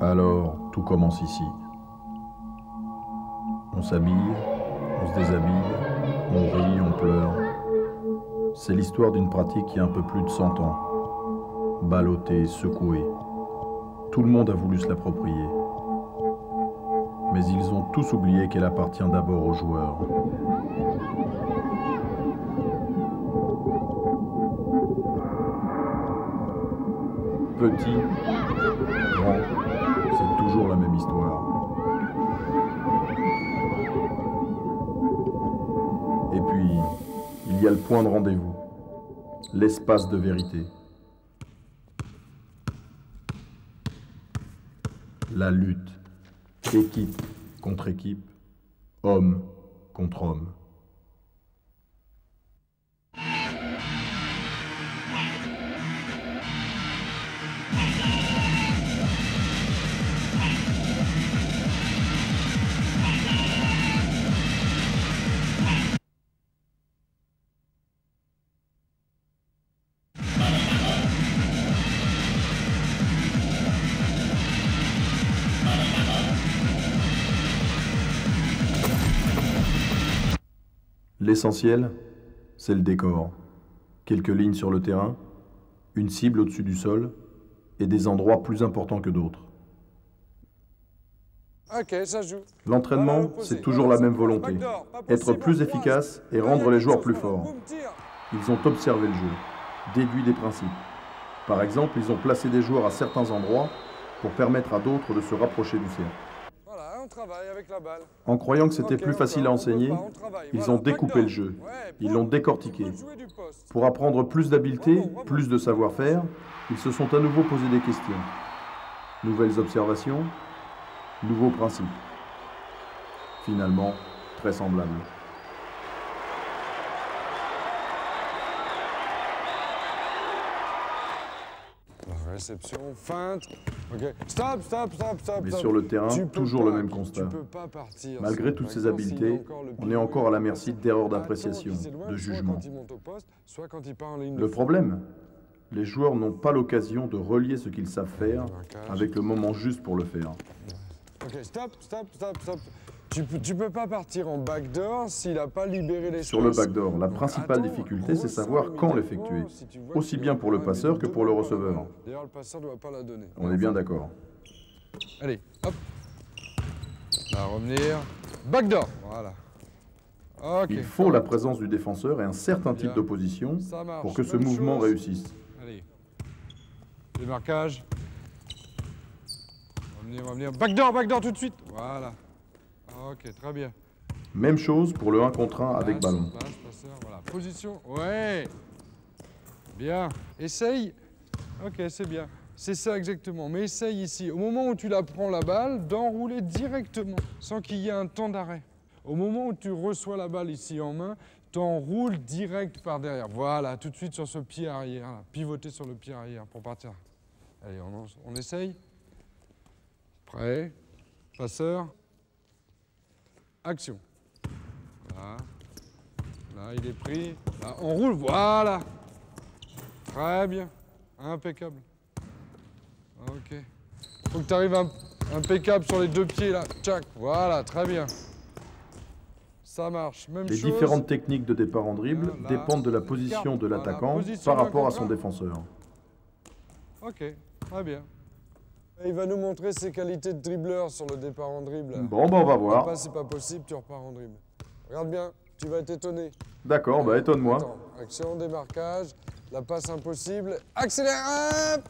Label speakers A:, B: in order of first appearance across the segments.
A: Alors, tout commence ici. On s'habille, on se déshabille, on rit, on pleure. C'est l'histoire d'une pratique qui a un peu plus de 100 ans. Ballottée, secouée. Tout le monde a voulu se l'approprier. Mais ils ont tous oublié qu'elle appartient d'abord aux joueurs. Petit, grand, c'est toujours la même histoire. Et puis, il y a le point de rendez-vous, l'espace de vérité. La lutte, équipe contre équipe, homme contre homme. L'essentiel, c'est le décor. Quelques lignes sur le terrain, une cible au-dessus du sol et des endroits plus importants que d'autres.
B: Ok, ça joue.
A: L'entraînement, c'est toujours la même volonté. Être plus efficace et rendre les joueurs plus forts. Ils ont observé le jeu, déduit des principes. Par exemple, ils ont placé des joueurs à certains endroits pour permettre à d'autres de se rapprocher du cercle.
B: Voilà, on travaille avec la balle.
A: En croyant que c'était plus facile à enseigner, ils ont découpé le jeu. Ils l'ont décortiqué. Pour apprendre plus d'habileté, plus de savoir-faire, ils se sont à nouveau posé des questions. Nouvelles observations, nouveaux principes. Finalement, très semblables.
B: Réception, feinte. Ok. Stop.
A: Mais sur le terrain, toujours le même constat. Malgré toutes ces habiletés, on est encore à la merci d'erreurs d'appréciation, de jugement. Le problème, les joueurs n'ont pas l'occasion de relier ce qu'ils savent faire avec le moment juste pour le faire.
B: Ok, stop. Tu peux pas partir en backdoor s'il n'a pas libéré l'espace.
A: Sur le backdoor, la principale difficulté, c'est savoir quand l'effectuer, aussi bien pour le passeur que pour le receveur.
B: D'ailleurs, le passeur ne doit pas la donner.
A: On est bien d'accord.
B: Allez, hop. On va revenir. Backdoor, voilà. Ok.
A: Il faut la présence du défenseur et un certain type d'opposition pour que ce mouvement réussisse.
B: Allez. Démarquage. On va venir. Backdoor tout de suite. Voilà. Ok, très bien.
A: Même chose pour le 1 contre 1 avec ballon.
B: Passeur, voilà. Position, ouais. Bien. Essaye. Ok, c'est bien. C'est ça exactement. Mais essaye ici, au moment où tu la prends la balle, d'enrouler directement, sans qu'il y ait un temps d'arrêt. Au moment où tu reçois la balle ici en main, t'enroules direct par derrière. Voilà, tout de suite sur ce pied arrière. Là. Pivoter sur le pied arrière pour partir. Allez, on essaye. Prêt. Passeur. Action. Là. Là, il est pris. Là, on roule. Voilà. Très bien. Impeccable. Ok. Faut que tu arrives impeccable sur les deux pieds, là. Tchac. Voilà, très bien. Ça marche. Même chose.
A: Les différentes techniques de départ en dribble dépendent de la position de l'attaquant par rapport à son défenseur.
B: Ok, très bien. Il va nous montrer ses qualités de dribbleur sur le départ en dribble.
A: Bon, on va voir.
B: C'est pas possible, tu repars en dribble. Regarde bien, tu vas être étonné.
A: D'accord, bah étonne-moi.
B: Action, démarquage, la passe impossible. Accélère, hop.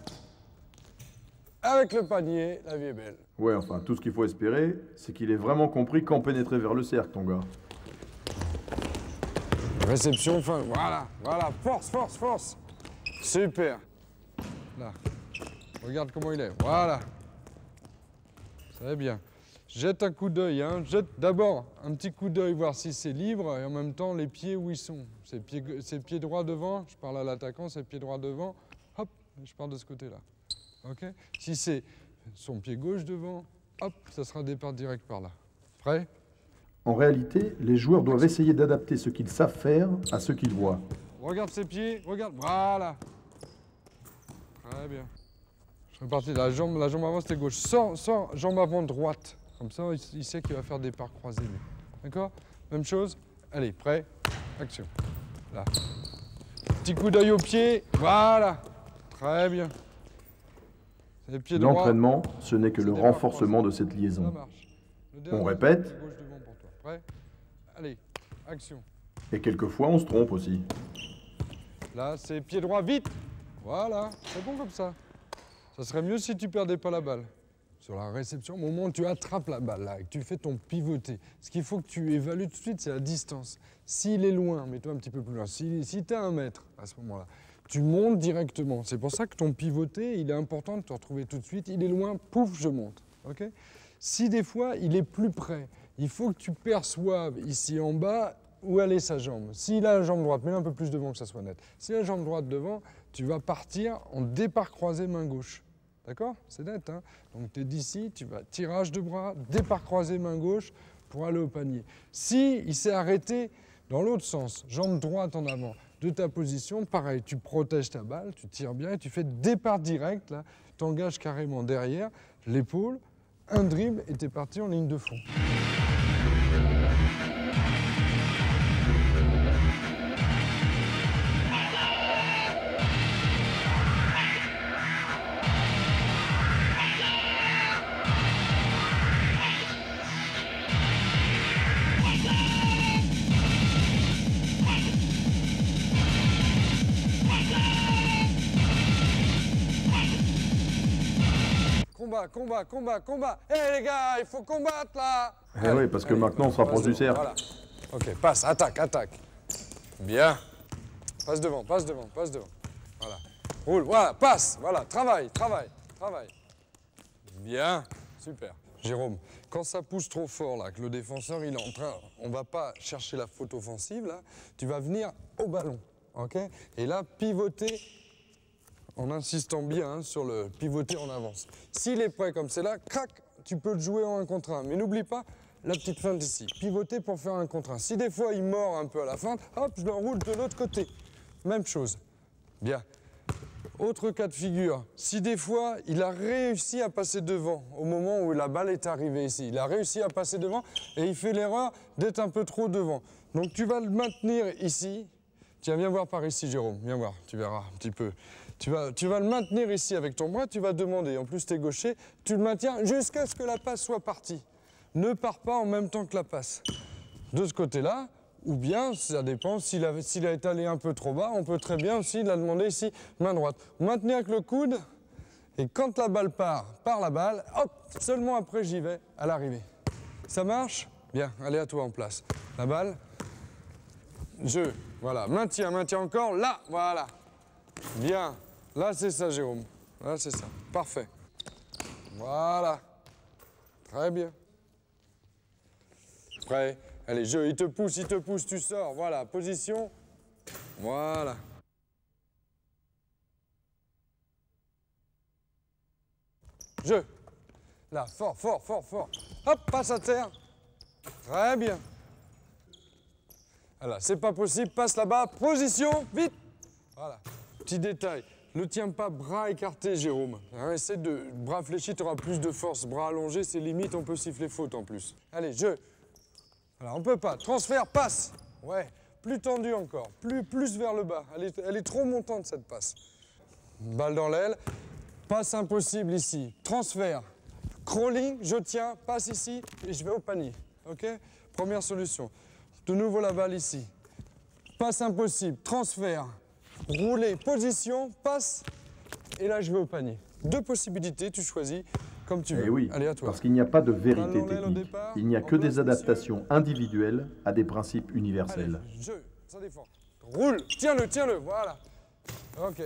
B: avec le panier, la vie est belle.
A: Ouais, enfin, tout ce qu'il faut espérer, c'est qu'il ait vraiment compris quand pénétrer vers le cercle, ton gars.
B: Réception, fin, voilà, voilà, force, force, force. Super. Là, regarde comment il est, voilà. Ça va bien. Jette un coup d'œil, hein. Jette d'abord un petit coup d'œil, voir si c'est libre, et en même temps les pieds où ils sont. C'est pied droit devant, je parle à l'attaquant, c'est pied droit devant, hop, je pars de ce côté-là. Ok? Si c'est son pied gauche devant, hop, ça sera un départ direct par là. Prêt?
A: En réalité, les joueurs doivent essayer d'adapter ce qu'ils savent faire à ce qu'ils voient.
B: Regarde ses pieds, regarde, voilà. Très bien. Je suis parti, la jambe avant c'était gauche. Sors, jambe avant droite. Comme ça, il sait qu'il va faire des parts croisés, lui. D'accord? Même chose. Allez, prêt? Action. Là. Petit coup d'œil au pied. Voilà. Très bien. Les pieds droits.
A: L'entraînement, ce n'est que le renforcement de cette
B: Ça
A: liaison.
B: marche.
A: On répète.
B: Gauche devant pour toi. Prêt? Allez, action.
A: Et quelquefois, on se trompe aussi.
B: Là, c'est pied droit, vite. Voilà, c'est bon comme ça. Ça serait mieux si tu perdais pas la balle. Sur la réception, au moment où tu attrapes la balle, là, et que tu fais ton pivoté, ce qu'il faut que tu évalues tout de suite, c'est la distance. S'il est loin, mets-toi un petit peu plus loin. Si tu es à 1 mètre, à ce moment-là, tu montes directement. C'est pour ça que ton pivoté, il est important de te retrouver tout de suite. Il est loin, pouf, je monte. Okay? Si des fois, il est plus près, il faut que tu perçoives ici en bas où aller sa jambe. S'il a la jambe droite, mets-le un peu plus devant que ça soit net. S'il a la jambe droite devant, tu vas partir en départ croisé main gauche. D'accord? C'est net, hein? Donc tu es d'ici, tu vas tirage de bras, départ croisé main gauche pour aller au panier. Si il s'est arrêté dans l'autre sens, jambe droite en avant, de ta position, pareil, tu protèges ta balle, tu tires bien et tu fais départ direct, là, t'engages carrément derrière, l'épaule, un dribble et t'es parti en ligne de fond. Combat. Hé les gars, il faut combattre là.
A: Eh oui, parce que maintenant on se rapproche du cercle.
B: Voilà. Ok, passe, attaque. Bien. Passe devant. Voilà. Roule, voilà, passe, voilà, travaille. Bien, super. Jérôme, quand ça pousse trop fort là, que le défenseur il est en train, on va pas chercher la faute offensive là, tu vas venir au ballon, ok? Et là, pivoter en insistant bien sur le pivoter en avance. S'il est prêt comme c'est là, crac, tu peux le jouer en 1 contre 1. Mais n'oublie pas la petite feinte ici. Pivoter pour faire 1 contre 1. Si des fois il mord un peu à la feinte, hop, je l'enroule de l'autre côté. Même chose. Bien. Autre cas de figure. Si des fois il a réussi à passer devant au moment où la balle est arrivée ici, il a réussi à passer devant et il fait l'erreur d'être un peu trop devant. Donc tu vas le maintenir ici. Tiens, viens voir par ici, Jérôme. Viens voir, tu verras un petit peu. Tu vas le maintenir ici avec ton bras, tu vas demander, en plus tu es gaucher, tu le maintiens jusqu'à ce que la passe soit partie. Ne pars pas en même temps que la passe. De ce côté-là, ou bien, ça dépend, s'il a étalé un peu trop bas, on peut très bien aussi la demander ici, main droite. Maintenir avec le coude, et quand la balle part la balle, hop, seulement après j'y vais à l'arrivée. Ça marche? Bien, allez à toi en place. La balle, voilà, maintien encore, là, voilà. Bien. Là, c'est ça, Jérôme. Là, c'est ça. Parfait. Voilà. Très bien. Prêt. Allez, il te pousse, tu sors. Voilà, position. Voilà. Jeu. Là, fort. Hop, passe à terre. Très bien. Voilà, c'est pas possible, passe là-bas. Position, vite. Voilà. Petit détail, ne tiens pas bras écartés, Jérôme. Hein, essaie de bras fléchis, tu auras plus de force. Bras allongés, c'est limite, on peut siffler faute en plus. Allez, jeu. Voilà, on peut pas. Transfert, passe. Ouais, plus tendu encore, plus vers le bas. Elle est trop montante, cette passe. Balle dans l'aile. Passe impossible ici. Transfert. Crawling, je tiens, passe ici et je vais au panier. OK? Première solution. De nouveau la balle ici. Passe impossible. Transfert. Rouler, position, passe, et là je vais au panier. 2 possibilités, tu choisis comme tu veux.
A: Eh oui,
B: Allez, à toi.
A: parce qu'il n'y a pas de vérité
B: Ballon l'aile au
A: technique.
B: départ,
A: Il n'y a
B: en
A: que des
B: place,
A: adaptations individuelles à des principes universels.
B: Allez, jeu, ça défend. Roule, tiens-le, voilà. Ok.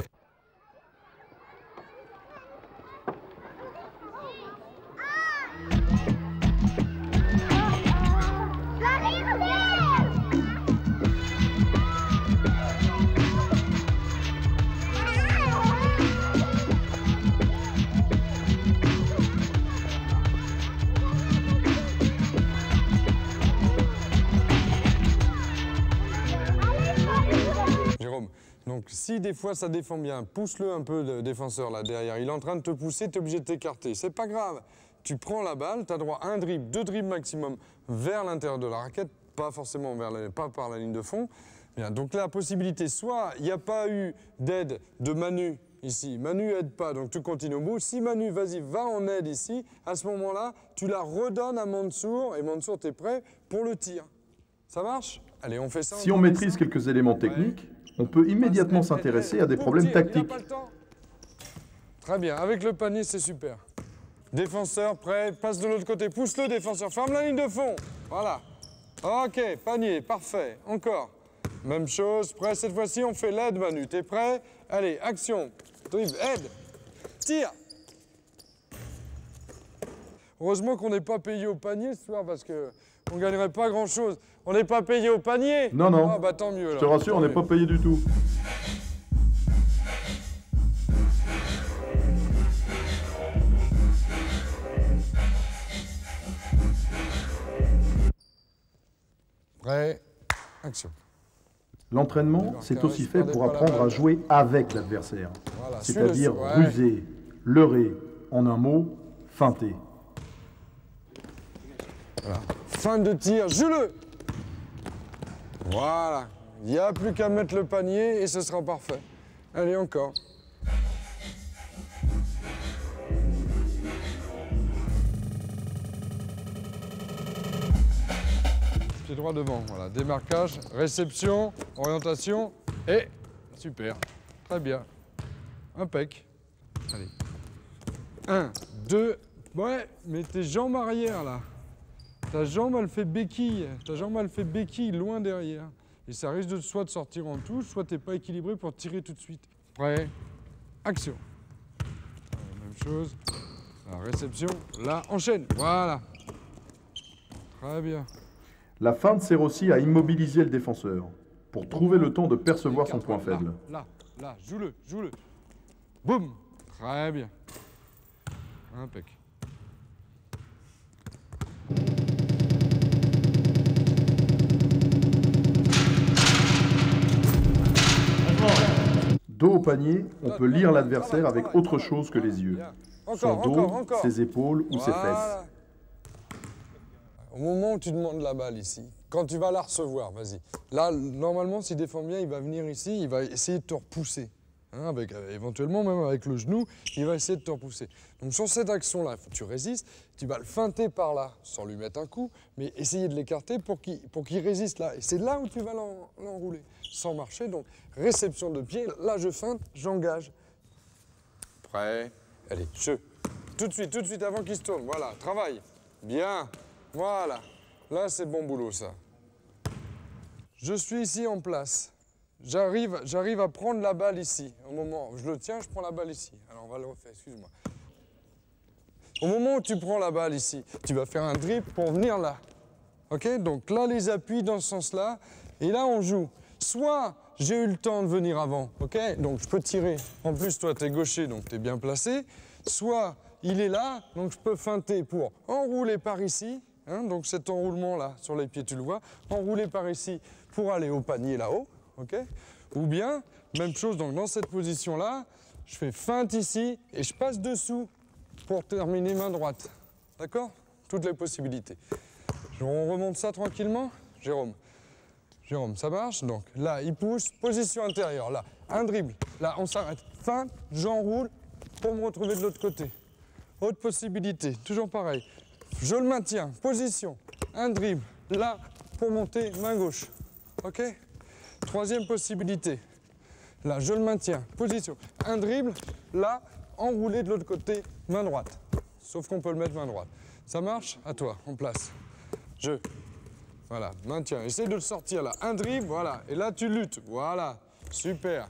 B: Jérôme, donc si des fois ça défend bien, pousse-le un peu le défenseur là derrière. Il est en train de te pousser, tu es obligé de t'écarter. C'est pas grave. Tu prends la balle, tu as droit à un dribble, 2 dribbles maximum vers l'intérieur de la raquette, pas forcément pas par la ligne de fond. Bien, donc la possibilité, soit il n'y a pas eu d'aide de Manu ici, Manu aide pas, donc tu continues au bout. Si Manu, vas-y, va en aide ici, à ce moment-là, tu la redonnes à Mansour, et Mansour, tu es prêt pour le tir. Ça marche? Allez, on fait ça.
A: Si on maîtrise quelques éléments techniques, on peut immédiatement s'intéresser à des problèmes tactiques.
B: Très bien, avec le panier, c'est super. Défenseur, prêt, passe de l'autre côté, pousse-le défenseur, ferme la ligne de fond. Voilà. Ok, panier, parfait. Encore. Même chose, prêt, cette fois-ci, on fait l'aide, Manu. T'es prêt? Allez, action. Dribble, aide. Tire. Heureusement qu'on n'est pas payé au panier ce soir parce qu'on ne gagnerait pas grand-chose. On n'est pas payé au panier?
A: Non, non.
B: Ah bah tant mieux.
A: Je te rassure, on n'est pas payé du tout.
B: Prêt, action.
A: L'entraînement, c'est aussi fait pour apprendre à jouer avec l'adversaire.
B: Voilà,
A: C'est-à-dire
B: ouais.
A: ruser, leurrer, en un mot, feinter.
B: Voilà. Fin de tir, joue-le. Voilà. Il n'y a plus qu'à mettre le panier et ce sera parfait. Allez, encore. Pied droit devant, voilà. Démarquage, réception, orientation et super. Très bien. Impec. Allez. 1, 2. Ouais, mais tes jambes arrière là. Ta jambe, elle fait béquille. Ta jambe, elle fait béquille loin derrière. Et ça risque de soit de sortir en touche, soit t'es pas équilibré pour tirer tout de suite. Prêt, action. Même chose. La réception, là, enchaîne. Voilà. Très bien.
A: La feinte sert aussi à immobiliser le défenseur, pour trouver le temps de percevoir son point faible.
B: Là, joue-le, joue-le. Boum. Très bien. Impec.
A: Dos au panier, on peut lire l'adversaire avec autre chose que les yeux. Son dos, ses épaules ou ses fesses.
B: Au moment où tu demandes la balle ici, quand tu vas la recevoir, vas-y. Là, normalement, s'il défend bien, il va venir ici, il va essayer de te repousser. Hein, éventuellement, même avec le genou, il va essayer de te repousser. Donc sur cette action-là, tu résistes, tu vas le feinter par là, sans lui mettre un coup, mais essayer de l'écarter pour qu'il résiste là. Et c'est là où tu vas l'enrouler, sans marcher. Donc réception de pied, là je feinte, j'engage. Prêt? Allez, jeu. Tout de suite, avant qu'il se tourne. Voilà, travaille. Bien. Voilà. Là, c'est bon boulot, ça. Je suis ici en place. J'arrive à prendre la balle ici. Au moment où je le tiens, je prends la balle ici. Alors, on va le refaire, excuse-moi. Au moment où tu prends la balle ici, tu vas faire un dribble pour venir là. OK? Donc là, les appuis dans ce sens-là. Et là, on joue. Soit j'ai eu le temps de venir avant, OK? Donc, je peux tirer. En plus, toi, tu es gaucher, donc tu es bien placé. Soit il est là, donc je peux feinter pour enrouler par ici. Hein, donc cet enroulement-là, sur les pieds, tu le vois. Enrouler par ici pour aller au panier là-haut. OK? Ou bien, même chose, donc dans cette position-là, je fais feinte ici et je passe dessous pour terminer main droite. D'accord? Toutes les possibilités. On remonte ça tranquillement. Jérôme, ça marche? Donc là, il pousse, position intérieure. Là, un dribble. Là, on s'arrête. Feinte, j'enroule pour me retrouver de l'autre côté. Autre possibilité, toujours pareil. Je le maintiens, position, un dribble. Là, pour monter, main gauche. OK? Troisième possibilité. Là, je le maintiens. Position. Un dribble. Là, enrouler de l'autre côté, main droite. Sauf qu'on peut le mettre main droite. Ça marche? À toi, en place. Jeu. Voilà, maintiens. Essaye de le sortir là. Un dribble, voilà. Et là, tu luttes. Voilà. Super.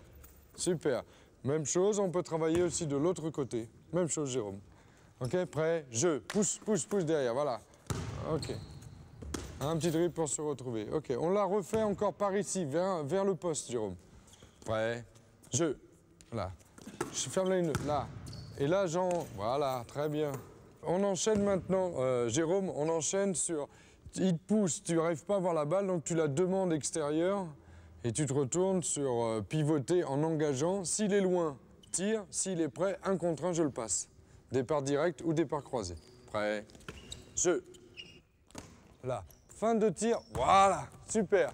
B: Super. Même chose, on peut travailler aussi de l'autre côté. Même chose, Jérôme. OK, prêt? Jeu. Pousse, pousse, pousse derrière. Voilà. OK. Un petit dribble pour se retrouver. OK, on la refait encore par ici, vers le poste, Jérôme. Prêt? Jeu. Là. Je ferme la ligne. Là. Et là, Jean. Voilà, très bien. On enchaîne maintenant, Jérôme, on enchaîne sur... Il te pousse, tu n'arrives pas à voir la balle, donc tu la demandes extérieure et tu te retournes sur pivoter en engageant. S'il est loin, tire. S'il est prêt, 1 contre 1, je le passe. Départ direct ou départ croisé. Prêt? Jeu. Là. Fin de tir. Voilà. Super.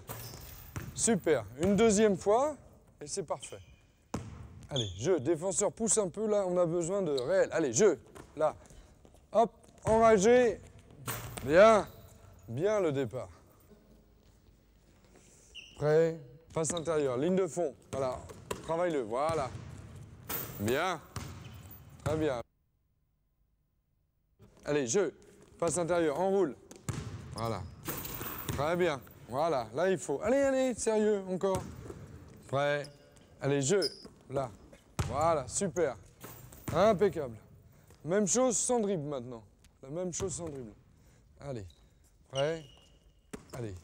B: Super. Une deuxième fois et c'est parfait. Allez, jeu. Défenseur pousse un peu là, on a besoin de réel. Allez, jeu. Là. Hop. Enragé. Bien. Bien le départ. Prêt. Passe intérieure. Ligne de fond. Voilà. Travaille-le. Voilà. Bien. Très bien. Allez, jeu. Passe intérieure. Enroule. Voilà. Très bien. Voilà. Là, il faut. Allez, allez. Sérieux. Encore. Prêt. Allez, jeu. Là. Voilà. Super. Impeccable. Même chose sans dribble maintenant. La même chose sans dribble. Allez. Prêt. Allez.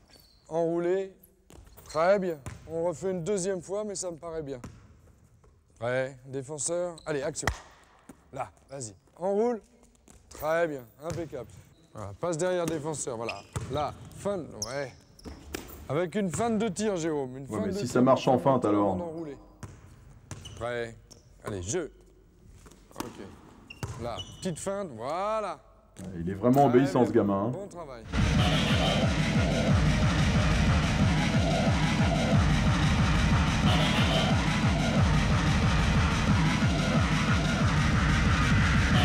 B: Enroulé. Très bien. On refait une deuxième fois, mais ça me paraît bien. Prêt. Défenseur. Allez, action. Là. Vas-y. Enroule. Très bien. Impeccable. Voilà. Passe derrière défenseur. Voilà. Là. Fin. Ouais. Avec une feinte de tir, Jérôme. Une
A: Ouais, mais
B: de
A: si
B: tir,
A: ça marche en feinte,
B: avant
A: alors.
B: d'enrouler. Prêt. Allez, jeu. OK. Là. Petite feinte. Voilà.
A: Il est vraiment obéissant, ce gamin. Hein.
B: Bon travail.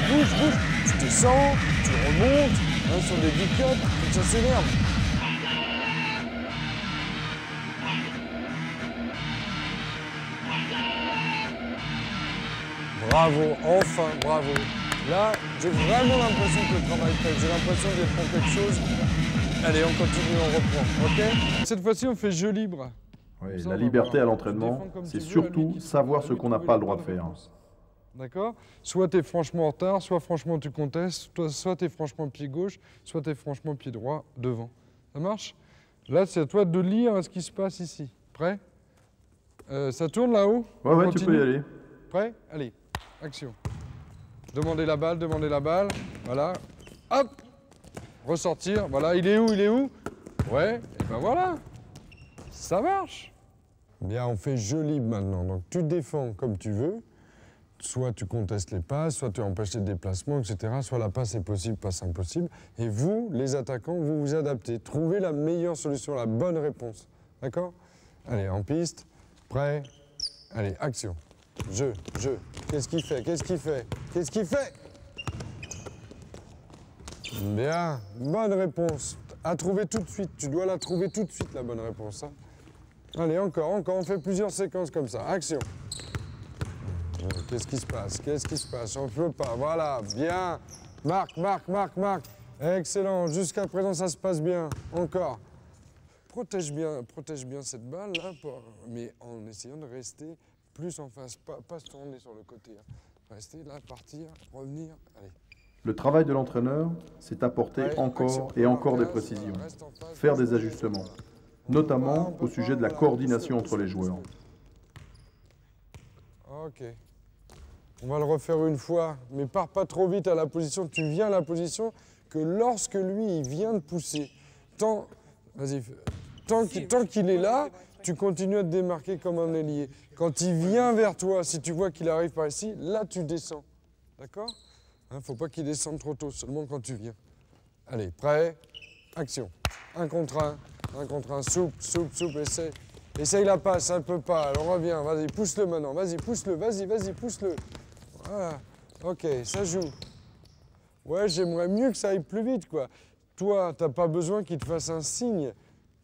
B: Bouge, bouge. Tu descends, tu remontes, hein, sur des big cuts, comme ça s'énerve. Bravo, enfin, bravo. Là, j'ai vraiment l'impression que le travail paye. J'ai l'impression d'être pour quelque chose. Allez, on continue, on reprend, OK? Cette fois-ci, on fait jeu libre.
A: Ouais,
B: Ça,
A: la
B: on va
A: liberté
B: voir.
A: à
B: Tu
A: l'entraînement,
B: défends comme
A: c'est
B: tu veux,
A: surtout
B: à lui qui
A: savoir
B: trouve-
A: ce
B: à lui
A: qu'on n'a
B: trouver
A: pas
B: la
A: le droit de
B: bonne
A: faire.
B: réponse. D'accord? Soit tu es franchement en retard, soit franchement tu contestes, soit tu es franchement pied gauche, soit tu es franchement pied droit devant. Ça marche? Là, c'est à toi de lire ce qui se passe ici. Prêt? Ça tourne là-haut?
A: Ouais,
B: On
A: ouais, tu peux y
B: continue?
A: aller.
B: Prêt? Allez, action. Demandez la balle, demandez la balle. Voilà. Hop! Ressortir. Voilà, il est où? Il est où? Ouais, et ben voilà. Ça marche. Bien, on fait jeu libre maintenant. Donc tu défends comme tu veux. Soit tu contestes les passes, soit tu empêches les déplacements, etc. Soit la passe est possible, passe impossible. Et vous, les attaquants, vous vous adaptez. Trouvez la meilleure solution, la bonne réponse. D'accord? Allez, en piste. Prêt? Allez, action. Jeu. Qu'est-ce qu'il fait? Qu'est-ce qu'il fait? Qu'est-ce qu'il fait? Bien, bonne réponse. À trouver tout de suite. Tu dois la trouver tout de suite, la bonne réponse. Hein. Allez, encore. On fait plusieurs séquences comme ça. Action. Qu'est-ce qui se passe? Qu'est-ce qui se passe? On ne peut pas. Voilà, bien. Marque. Excellent. Jusqu'à présent, ça se passe bien. Encore. Protège bien cette balle, là, mais en essayant de rester plus en face. Pas se tourner sur le côté. Hein. Rester là, partir, revenir. Allez.
A: Le travail de l'entraîneur, c'est apporter
B: Ouais,
A: encore
B: action.
A: et encore des
B: Reste,
A: précisions,
B: reste en face,
A: faire
B: reste
A: des
B: en
A: ajustements,
B: face.
A: notamment
B: On peut
A: au sujet
B: pas,
A: de la
B: voilà,
A: coordination
B: pousse-le,
A: entre les
B: pousse-le,
A: joueurs.
B: pousse-le. OK. On va le refaire une fois, mais pars pas trop vite à la position. Tu viens à la position que lorsque lui, il vient de pousser, tant qu'il est là, tu continues à te démarquer comme un ailier. Quand il vient vers toi, si tu vois qu'il arrive par ici, là, tu descends. D'accord? Hein, faut pas qu'il descende trop tôt, seulement quand tu viens. Allez, prêt? Action. 1 contre 1, souple, essaye. Essaye la passe, ça ne peut pas, alors reviens, vas-y, pousse-le maintenant, vas-y, pousse-le, pousse-le. Voilà, ok, ça joue. Ouais, j'aimerais mieux que ça aille plus vite, quoi. Toi, t'as pas besoin qu'il te fasse un signe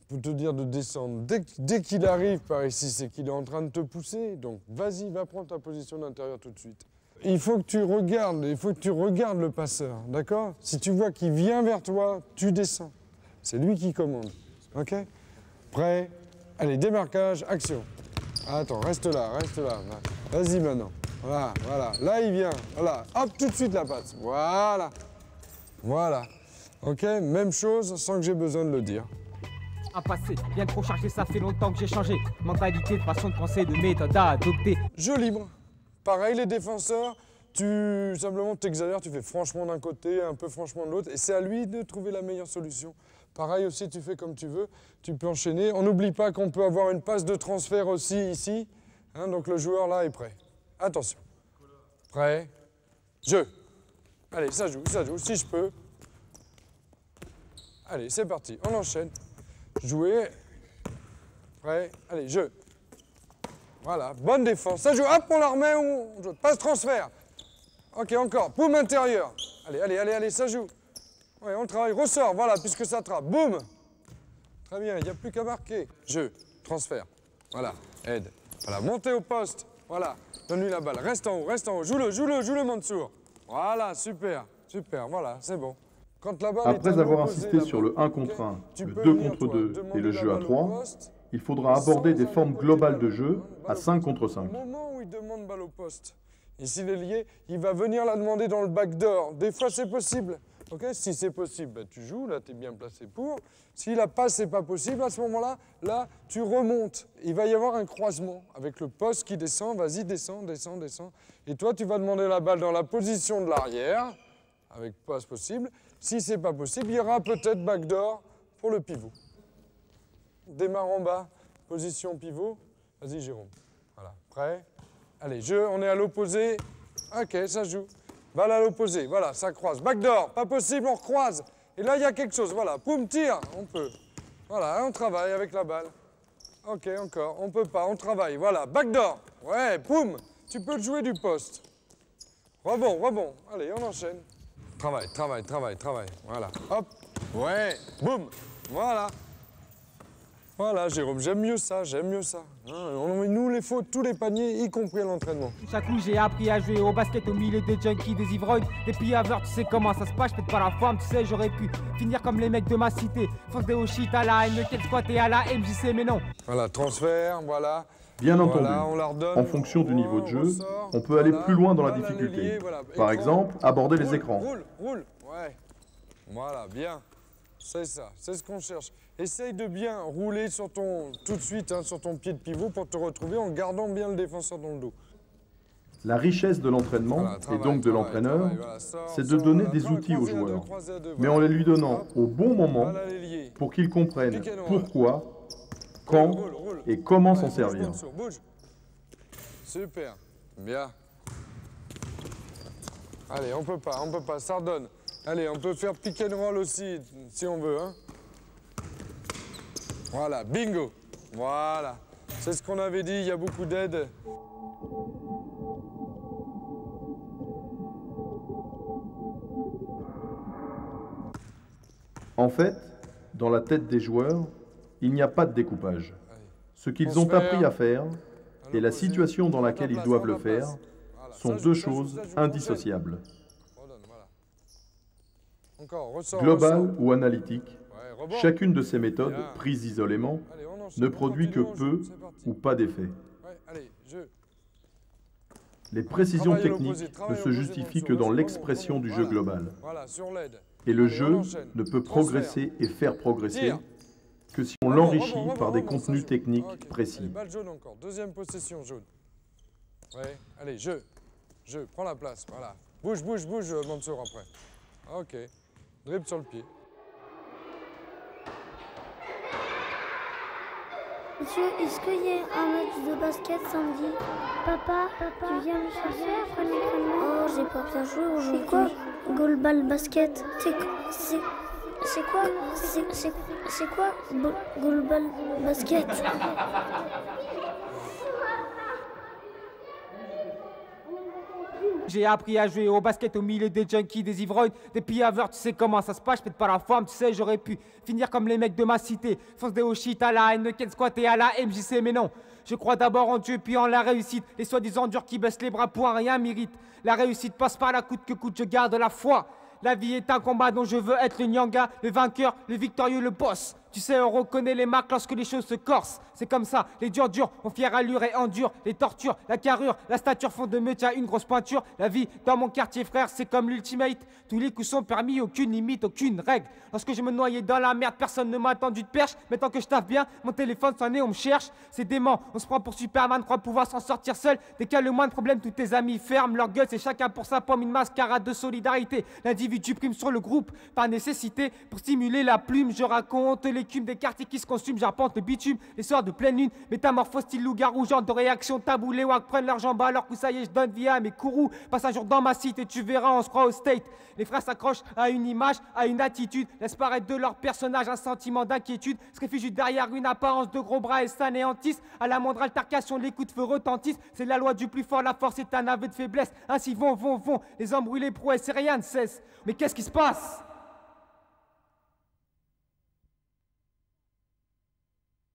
B: pour te dire de descendre. Dès qu'il arrive par ici, c'est qu'il est en train de te pousser, donc vas-y, va prendre ta position d'intérieur tout de suite. il faut que tu regardes le passeur, d'accord? Si tu vois qu'il vient vers toi, tu descends. C'est lui qui commande, ok? Prêt? Allez, démarquage, action. Attends, reste là. Vas-y maintenant. Voilà, voilà. Là, il vient. Voilà. Hop, tout de suite la passe. Voilà. Voilà. Ok, même chose sans que j'ai besoin de le dire.
C: Un passé bien trop chargé, ça fait longtemps que j'ai changé. Mentalité, de façon de penser, de méthode à adopter.
B: Jeu libre. Pareil, les défenseurs, tu simplement t'exagères, tu fais franchement d'un côté, un peu franchement de l'autre, et c'est à lui de trouver la meilleure solution. Pareil aussi, tu fais comme tu veux, tu peux enchaîner. On n'oublie pas qu'on peut avoir une passe de transfert aussi ici. Hein, donc le joueur là est prêt. Attention. Prêt. Jeu. Allez, ça joue, si je peux. Allez, c'est parti, on enchaîne. Jouer. Prêt. Allez, jeu. Voilà, bonne défense. Ça joue, hop, on la remet, on joue. Passe transfert. Ok, encore. Boum intérieur. Allez, ça joue. Ouais, on travaille, ressort, voilà, puisque ça trappe. Boum. Très bien, il n'y a plus qu'à marquer. Jeu, transfert. Voilà, aide. Voilà, montez au poste. Voilà, donne-lui la balle. Reste en haut. Joue-le, Mansour. Voilà, super, voilà, c'est bon. Quand la balle
A: Après avoir insisté sur le 1 contre 1, le 2 contre 2 et le jeu à 3, il faudra aborder des formes globales de jeu à 5 contre 5.
B: Au moment où il demande balle au poste, et s'il est lié, il va venir la demander dans le backdoor. Des fois, c'est possible. Okay, si c'est possible, bah, tu joues, là, tu es bien placé pour. Si la passe, c'est pas possible, à ce moment-là, là, tu remontes. Il va y avoir un croisement avec le poste qui descend. Vas-y, descends. Et toi, tu vas demander la balle dans la position de l'arrière, avec passe possible. Si c'est pas possible, il y aura peut-être backdoor pour le pivot. Démarre en bas, position pivot. Vas-y, Jérôme. Voilà, prêt? Allez, jeu, on est à l'opposé. Ok, ça joue. Balle à l'opposé, voilà, ça croise. Backdoor, pas possible, on recroise. Et là, il y a quelque chose, voilà, poum, tire, on peut. Voilà, on travaille avec la balle. Ok, encore, on peut pas, on travaille, voilà, backdoor. Ouais, poum, tu peux jouer du poste. Rebond, allez, on enchaîne. Travail, voilà, hop, ouais, boum, voilà. Voilà, Jérôme, j'aime mieux ça. Hein, nous, les fautes, tous les paniers, y compris à l'entraînement.
C: Chaque coup, j'ai appris à jouer au basket au milieu des junkies, des ivrognes, des pillaveurs. Tu sais comment ça se passe, peut-être pas la forme, tu sais, j'aurais pu finir comme les mecs de ma cité. Force des shit à la haine, quel squat et à la MJC, mais non.
B: Voilà, transfert, voilà.
A: Bien entendu,
B: voilà, on la redonne,
A: en fonction du niveau de jeu, on peut aller plus loin dans la difficulté. Par exemple, aborder les écrans.
B: Roule, ouais. Voilà, bien. C'est ça, c'est ce qu'on cherche. Essaye de bien rouler tout de suite hein, sur ton pied de pivot pour te retrouver en gardant bien le défenseur dans le dos.
A: La richesse de l'entraînement, et donc de l'entraîneur, c'est de donner des outils aux joueurs, mais en les lui donnant au bon moment pour qu'ils comprennent pourquoi, quand et comment s'en servir.
B: Bouge. Super, bien. Allez, on peut pas, ça redonne. Allez, on peut faire pick and roll aussi, si on veut. Hein. Voilà, bingo. Voilà. C'est ce qu'on avait dit, il y a beaucoup d'aide.
A: En fait, dans la tête des joueurs, il n'y a pas de découpage. Ce qu'ils ont appris à faire et la situation dans laquelle ils doivent le faire sont deux choses indissociables. Global ou analytique, chacune de ces méthodes, prises isolément, ne produit que peu ou pas d'effet. Les précisions techniques ne se justifient que dans l'expression du jeu global. Et le jeu ne peut progresser et faire progresser que si on l'enrichit par des contenus techniques précis.
B: Balle jaune encore, deuxième possession jaune. Ouais, allez, jeu, prends la place, voilà. Bouge, Mansour après. Ok, dribble sur le pied.
D: Monsieur, est-ce qu'il y a un match de basket samedi? Papa, tu viens me chercher après l'entraînement? Oh, j'ai pas bien joué aujourd'hui. C'est quoi goalball basket? C'est quoi goalball basket?
C: J'ai appris à jouer au basket au milieu des junkies, des ivrognes, des pilleurs, tu sais comment ça se passe, je pète pas la forme, tu sais, j'aurais pu finir comme les mecs de ma cité, fonce des shit à la haine, ken squat et à la MJC, mais non. Je crois d'abord en Dieu puis en la réussite. Les soi-disant durs qui baissent les bras pour un rien méritent. La réussite passe par la coûte que coûte, je garde la foi. La vie est un combat dont je veux être le nyanga, le vainqueur, le victorieux, le boss. Tu sais, on reconnaît les marques lorsque les choses se corsent. C'est comme ça, les durs ont fière allure et endure. Les tortures, la carrure, la stature font de me une grosse pointure. La vie dans mon quartier, frère, c'est comme l'ultimate. Tous les coups sont permis, aucune limite, aucune règle. Lorsque je me noyais dans la merde, personne ne m'a tendu de perche. Mais tant que je taffe bien, mon téléphone sonne et on me cherche. C'est dément, on se prend pour Superman, croit pouvoir s'en sortir seul. Dès qu'il y a le moindre problème, tous tes amis ferment leur gueule. C'est chacun pour sa pomme, une mascarade de solidarité. L'individu prime sur le groupe, par nécessité. Pour stimuler la plume, je raconte l'écume des quartiers qui se consument. J'arpente le bitume, les soirs de pleine lune. Métamorphose style loup-garou, genre de réaction tabou. Les wack prennent leur jambe alors que ça y est, je donne vie à mes courroux. Passe un jour dans ma cité, tu verras, on se croit au state. Les frères s'accrochent à une image, à une attitude. Laissent paraître de leur personnage un sentiment d'inquiétude. Se réfugient derrière une apparence de gros bras et s'anéantissent. À la moindre altercation, les coups de feu retentissent. C'est la loi du plus fort, la force est un aveu de faiblesse. Ainsi vont. Les hommes brûlés, prouesses et rien ne cesse. Mais qu'est-ce qui se passe?